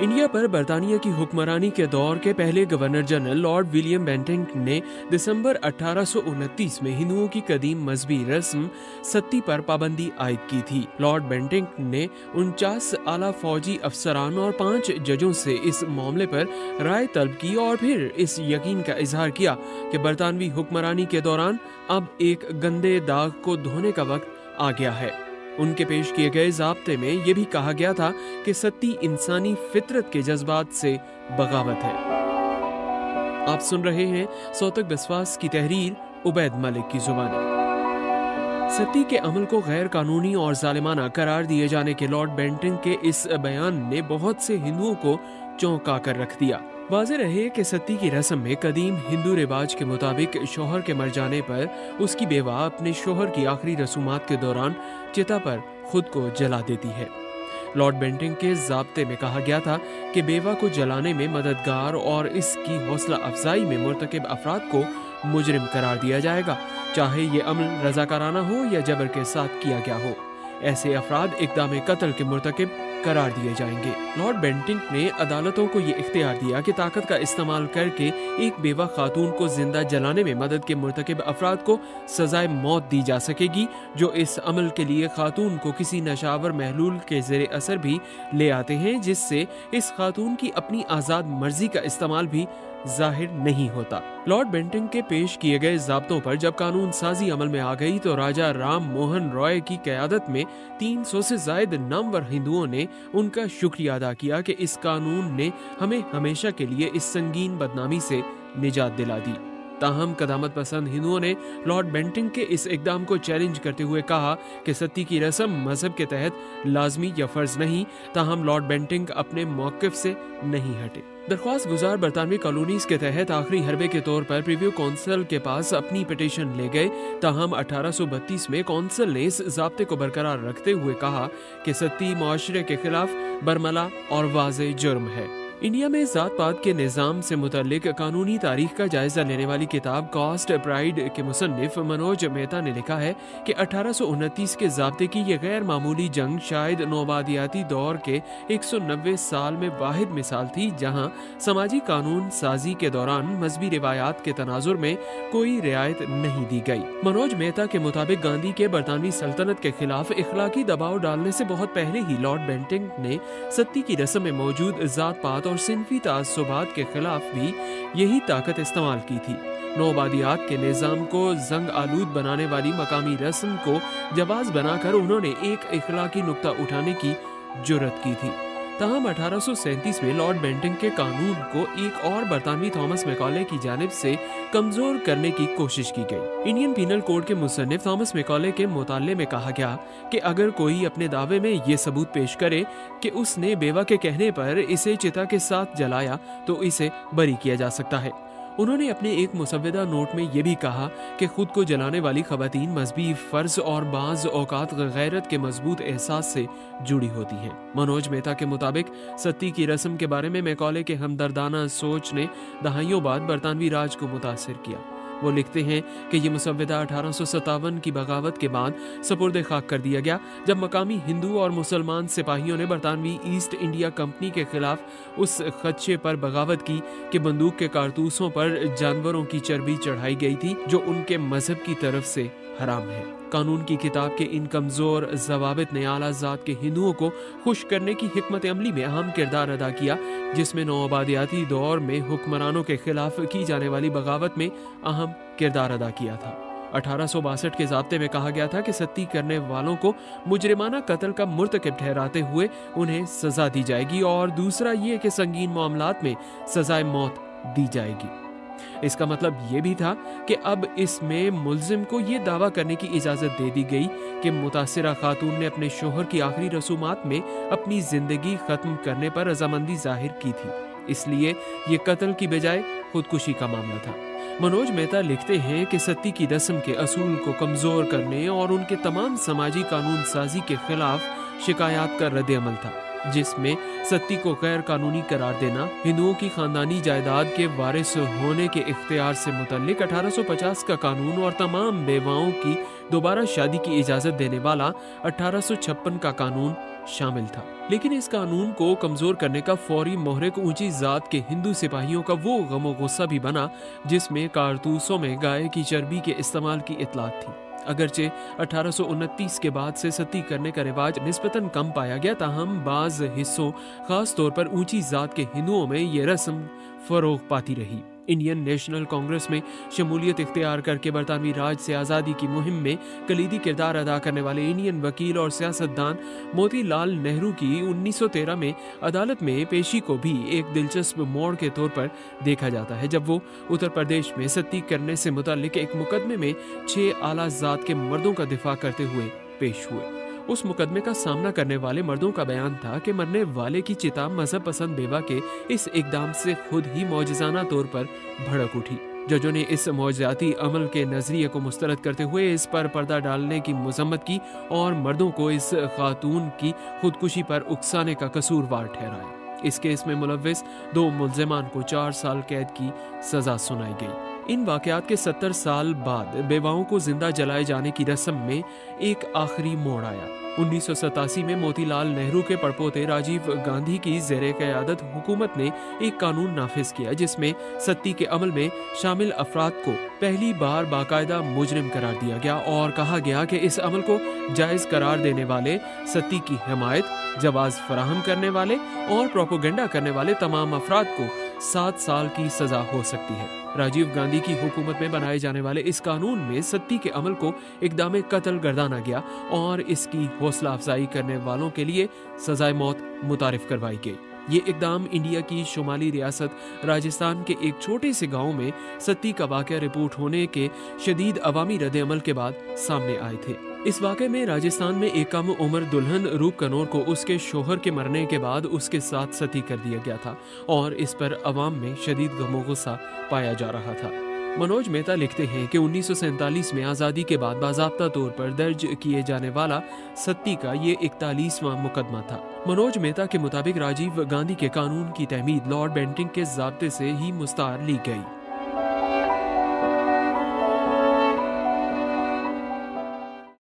India पर बरतानिया की हुक्मरानी के दौर के पहले governor general Lord William Bentinck ने दिसंबर 1829 में हिंदुओं की कदीम मजहबी रस्म सत्ती पर पाबंदी आयद की थी। लॉर्ड बेंटिंक ने 49 आला फौजी अफसरान और 5 जजों से इस मामले पर राय तलब की और फिर इस यकीन का इजहार किया कि बरतानवी हुक्मरानी के दौरान अब एक गंदे दाग को धोने का वक्त आ गया है। उनके पेश किए गए ज़ाब्ते में यह भी कहा गया था कि सत्ती इंसानी फितरत के जज्बात से बगावत है। आप सुन रहे हैं सौतक बिस्वास की तहरीर उबैद मलिक की जुबानी। सत्ती के अमल को गैर कानूनी और जालिमाना करार दिए जाने के लॉर्ड बेंटिंक के इस बयान ने बहुत से हिंदुओं को चौंका कर रख दिया। वाज़ेह रहे कि सत्ती की रस्म में कदीम हिंदू रिवाज के मुताबिक शौहर के मर जाने पर उसकी बेवा अपने शौहर की आखिरी रसूमात के दौरान चिता पर खुद को जला देती है। लॉर्ड बेंटिंक के ज़ाब्ते में कहा गया था कि बेवा को जलाने में मददगार और इसकी हौसला अफजाई में मुर्तकिब अफराद को मुजरिम करार दिया जाएगा, चाहे ये अमल रजाकाराना हो या जबर के साथ किया गया हो। ऐसे अफराद इक़दाम कत्ल के मुर्तकिब करार दिए जाएंगे। लॉर्ड बेंटिंक ने अदालतों को ये इख्तियार दिया कि ताकत का इस्तेमाल करके एक बेवा खातून को जिंदा जलाने में मदद के मुर्तकिब अफराद को सजाए मौत दी जा सकेगी, जो इस अमल के लिए खातून को किसी नशावर महलूल के ज़ेरे असर भी ले आते हैं, जिससे इस खातून की अपनी आज़ाद मर्जी का इस्तेमाल भी जाहिर नहीं होता। लॉर्ड बेंटिंक के पेश किए गए ज़ाब्तों पर जब कानून साजी अमल में आ गई तो राजा राम मोहन रॉय की क़यादत में 300 से ज़ायद नामवर हिंदुओं ने उनका शुक्रिया अदा किया कि इस कानून ने हमें हमेशा के लिए इस संगीन बदनामी से निजात दिला दी। ताहम कदामत पसंद हिंदुओं ने लॉर्ड बेंटिंक के इस इकदाम को चैलेंज करते हुए कहा कि सत्ती की रस्म मजहब के तहत लाजमी या फर्ज नहीं। ताहम लॉर्ड बेंटिंक अपने मौक़िफ़ से नहीं हटे। दरख्वास्त गुजार बरतानवी कॉलोनीज के तहत आखिरी हरबे के तौर पर प्रीव्यू कौंसिल के पास अपनी पिटीशन ले गए। ताहम 1832 में कौंसिल ने इस ज़ाब्ते को बरकरार रखते हुए कहा कि सत्ती मुआशरे के खिलाफ बरमला और वाज़ेह जुर्म है। इंडिया में ज़ात पात के निज़ाम से मुतल्लिक कानूनी तारीख का जायजा लेने वाली किताब कॉस्ट प्राइड के मुसन्निफ मनोज मेहता ने लिखा है कि 1829 के ज़ाब्ते की यह गैर मामूली जंग शायद नौबादियाती दौर के 190 साल में वाहिद मिसाल थी जहां समाजी कानून साजी के दौरान मजहबी रिवायात के तनाजुर में कोई रियायत नहीं दी गई। मनोज मेहता के मुताबिक गांधी के बरतानवी सल्तनत के खिलाफ इखलाकी दबाव डालने से बहुत पहले ही लॉर्ड बेंटिंक ने सत्ती की रस्म में मौजूद ज़ात पात और सिनफी तासुबात के खिलाफ भी यही ताकत इस्तेमाल की थी। नौबादियात के निज़ाम को जंग आलूद बनाने वाली मकामी रस्म को जवाज बनाकर उन्होंने एक इखलाकी नुक्ता उठाने की जुर्रत की थी। ताहम 1837 में लॉर्ड बेंटिंक के कानून को एक और बरतानवी थॉमस मैकॉले की जानिब से कमजोर करने की कोशिश की गई। इंडियन पीनल कोड के मुसन्निफ थॉमस मैकॉले के मुताले में कहा गया कि अगर कोई अपने दावे में ये सबूत पेश करे कि उसने बेवा के कहने पर इसे चिता के साथ जलाया तो इसे बरी किया जा सकता है। उन्होंने अपने एक मुसव्वदा नोट में यह भी कहा कि खुद को जलाने वाली खवातीन मजहबी फर्ज और बाज़ औकात गैरत के मजबूत एहसास से जुड़ी होती हैं। मनोज मेहता के मुताबिक सत्ती की रस्म के बारे में मैकॉले के हमदर्दाना सोच ने दहाइयों बाद बरतानवी राज को मुतासिर किया। वो लिखते हैं कि ये मुसव्वदा 1857 की बगावत के बाद सपुर्द खाक कर दिया गया, जब मकामी हिंदू और मुसलमान सिपाहियों ने बरतानवी ईस्ट इंडिया कंपनी के खिलाफ उस खदशे पर बगावत की कि बंदूक के कारतूसों पर जानवरों की चर्बी चढ़ाई गई थी जो उनके मजहब की तरफ से हराम है। कानून की किताब के इन कमजोर जवाबित ने आला ज़ात के हिंदुओं को खुश करने की हिकमत अमली में अहम किरदार अदा किया, जिसमें नौआबादियाती दौर में हुक्मरानों के खिलाफ की जाने वाली बगावत में अहम किरदार अदा किया था। 1862 के ज़ाब्ते में कहा गया था कि सत्ती करने वालों को मुजरिमाना कत्ल का मुर्तकिब ठहराते हुए उन्हें सजा दी जाएगी और दूसरा ये कि संगीन मामलात में सजाए मौत दी जाएगी। इसका मतलब ये भी था कि अब इसमें मुल्जिम को ये दावा करने की इजाज़त दे दी गई कि मुतासिरा खातून ने अपने शोहर की आखिरी रसूमात में अपनी जिंदगी खत्म करने पर रजामंदी जाहिर की थी, इसलिए ये कत्ल की बजाय खुदकुशी का मामला था। मनोज मेहता लिखते हैं कि सत्ती की रस्म के असूल को कमजोर करने और उनके तमाम समाजी कानून साजी के खिलाफ शिकायत का रद्द अमल था। जिसमें सती को गैर कानूनी करार देना, हिंदुओं की खानदानी जायदाद के वारिस होने के इख्तियार से मुतल्लिक 1850 का कानून और तमाम बेवाओं की दोबारा शादी की इजाजत देने वाला 1856 का कानून शामिल था। लेकिन इस कानून को कमजोर करने का फौरी मोहरिक ऊंची जात के हिंदू सिपाहियों का वो गमो गुस्सा भी बना जिसमें कारतूसों में गाय की चर्बी के इस्तेमाल की इतलात थी। अगरचे 1829 के बाद से सती करने का रिवाज निस्बतन कम पाया गया, ताहम बाज हिस्सों खास तौर पर ऊंची जात के हिंदुओं में ये रस्म फरोग पाती रही। इंडियन नेशनल कांग्रेस में शमूलियत इख्तियार करके बरतानवी राज से आज़ादी की मुहिम में कलीदी किरदार अदा करने वाले इंडियन वकील और सियासतदान मोतीलाल नेहरू की 1913 में अदालत में पेशी को भी एक दिलचस्प मोड़ के तौर पर देखा जाता है, जब वो उत्तर प्रदेश में सती करने से मुताल्लिक एक मुकदमे में 6 आला जात के मर्दों का दिफा करते हुए पेश हुए। उस मुकदमे का सामना करने वाले मर्दों का बयान था कि मरने वाले की चिता मजहब पसंद बेवा के इस इकदाम से खुद ही मौजज़ाना तौर पर भड़क उठी। जजों ने इस मौजज़ाती अमल के नजरिए को मुस्तरद करते हुए इस पर पर्दा डालने की मजम्मत की और मर्दों को इस खातून की खुदकुशी पर उकसाने का कसूरवार ठहराया। इस केस में मुलव्विस 2 मुल्ज़िमान को 4 साल कैद की सजा सुनाई गई। इन वाकयात के 70 साल बाद बेवाओं को जिंदा जलाए जाने की रस्म में एक आखिरी मोड़ आया। 1987 में मोतीलाल नेहरू के पड़पोते राजीव गांधी की ज़ेरे क़यादत हुकूमत ने एक कानून नाफिज किया जिसमें सती के अमल में शामिल अफराद को पहली बार बाकायदा मुजरिम करार दिया गया और कहा गया कि इस अमल को जायज़ करार देने वाले, सती की हिमायत, जवाज़ फराहम करने वाले और प्रोपोगेंडा करने वाले तमाम अफराद को 7 साल की सजा हो सकती है। राजीव गांधी की हुकूमत में बनाए जाने वाले इस कानून में सती के अमल को इक़दाम कत्ल गर्दाना गया और इसकी हौसला अफजाई करने वालों के लिए सजाए मौत मुतारिफ करवाई गई। ये इक़दाम इंडिया की शुमाली रियासत राजस्थान के एक छोटे से गांव में सती का वाक़या रिपोर्ट होने के शदीद अवामी रद्द अमल के बाद सामने आए थे। इस वाक़े में राजस्थान में एक कम उम्र दुल्हन रूप कनौर को उसके शोहर के मरने के बाद उसके साथ सती कर दिया गया था और इस पर अवाम में शदीद गमो गुस्सा पाया जा रहा था। मनोज मेहता लिखते हैं कि 1947 में आज़ादी के बाद बाज़ाब्ता तौर पर दर्ज किए जाने वाला सती का ये 41वां मुकदमा था। मनोज मेहता के मुताबिक राजीव गांधी के कानून की तहमीद लॉर्ड बेंटिंक के ज़ाब्ते से ही मुस्तार ली गई।